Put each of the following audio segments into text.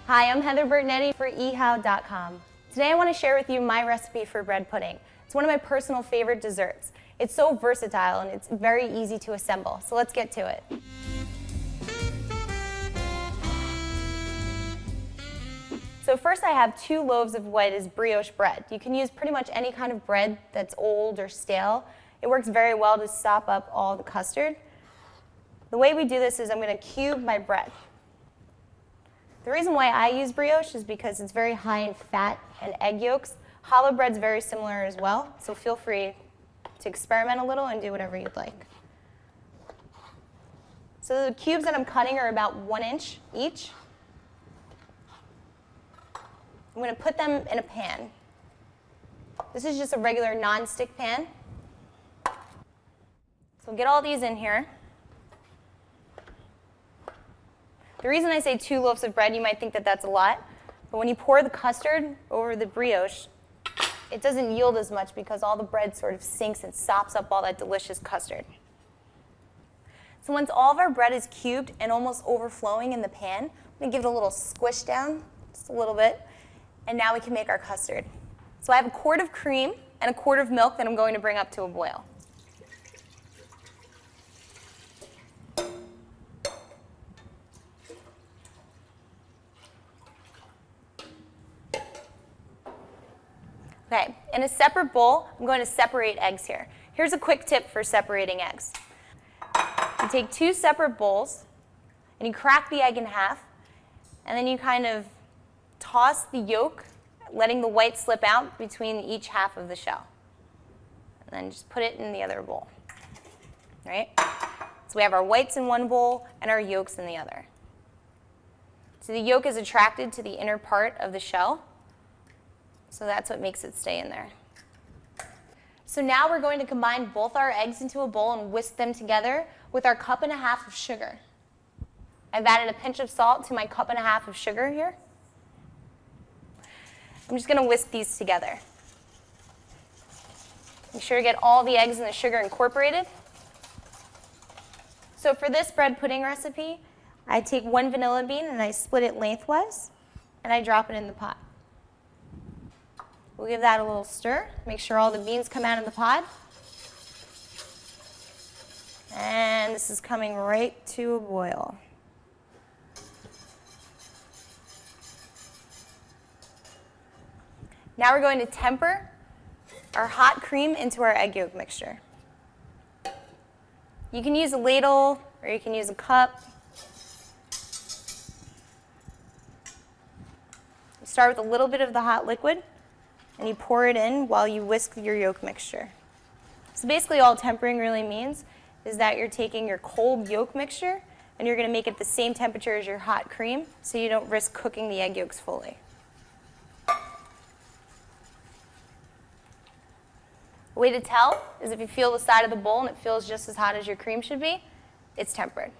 Hi, I'm Heather Bertinetti for ehow.com. Today I want to share with you my recipe for bread pudding. It's one of my personal favorite desserts. It's so versatile and it's very easy to assemble, so let's get to it. So first I have 2 loaves of what is brioche bread. You can use pretty much any kind of bread that's old or stale. It works very well to sop up all the custard. The way we do this is I'm going to cube my bread. The reason why I use brioche is because it's very high in fat and egg yolks. Hollow bread's very similar as well, so feel free to experiment a little and do whatever you'd like. So the cubes that I'm cutting are about 1 inch each. I'm going to put them in a pan. This is just a regular non-stick pan. So get all these in here. The reason I say 2 loaves of bread, you might think that that's a lot, but when you pour the custard over the brioche, it doesn't yield as much because all the bread sort of sinks and sops up all that delicious custard. So once all of our bread is cubed and almost overflowing in the pan, I'm going to give it a little squish down, just a little bit, and now we can make our custard. So I have a quart of cream and a quart of milk that I'm going to bring up to a boil. Okay, in a separate bowl, I'm going to separate eggs here. Here's a quick tip for separating eggs. You take 2 separate bowls, and you crack the egg in half, and then you kind of toss the yolk, letting the white slip out between each half of the shell. And then just put it in the other bowl. Right? So we have our whites in one bowl and our yolks in the other. So the yolk is attracted to the inner part of the shell, so that's what makes it stay in there. So now we're going to combine both our eggs into a bowl and whisk them together with our 1.5 cups of sugar. I've added a pinch of salt to my 1.5 cups of sugar here. I'm just going to whisk these together. Make sure to get all the eggs and the sugar incorporated. So for this bread pudding recipe, I take 1 vanilla bean and I split it lengthwise, and I drop it in the pot. We'll give that a little stir, make sure all the beans come out of the pot. And this is coming right to a boil. Now we're going to temper our hot cream into our egg yolk mixture. You can use a ladle or you can use a cup. You start with a little bit of the hot liquid, and you pour it in while you whisk your yolk mixture. So basically all tempering really means is that you're taking your cold yolk mixture and you're going to make it the same temperature as your hot cream so you don't risk cooking the egg yolks fully. A way to tell is if you feel the side of the bowl and it feels just as hot as your cream should be, it's tempered.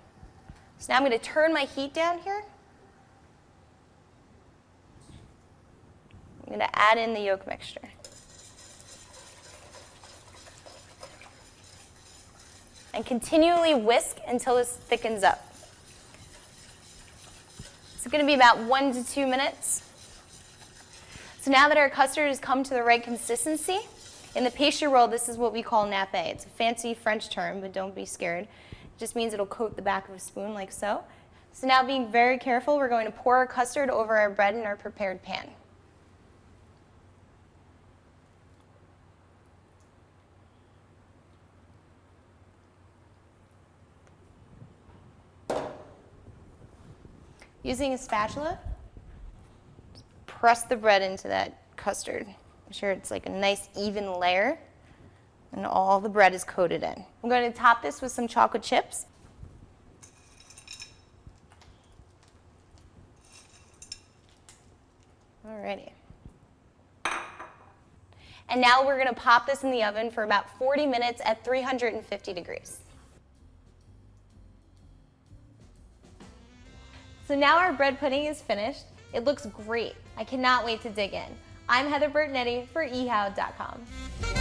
So now I'm going to turn my heat down here. I'm going to add in the yolk mixture. And continually whisk until this thickens up. It's going to be about 1 to 2 minutes. So now that our custard has come to the right consistency, in the pastry world this is what we call nappé. It's a fancy French term, but don't be scared. It just means it'll coat the back of a spoon like so. So now being very careful, we're going to pour our custard over our bread in our prepared pan. Using a spatula, press the bread into that custard. Make sure it's like a nice even layer and all the bread is coated in. I'm going to top this with some chocolate chips. Alrighty. And now we're going to pop this in the oven for about 40 minutes at 350 degrees. So now our bread pudding is finished. It looks great. I cannot wait to dig in. I'm Heather Bertinetti for ehow.com.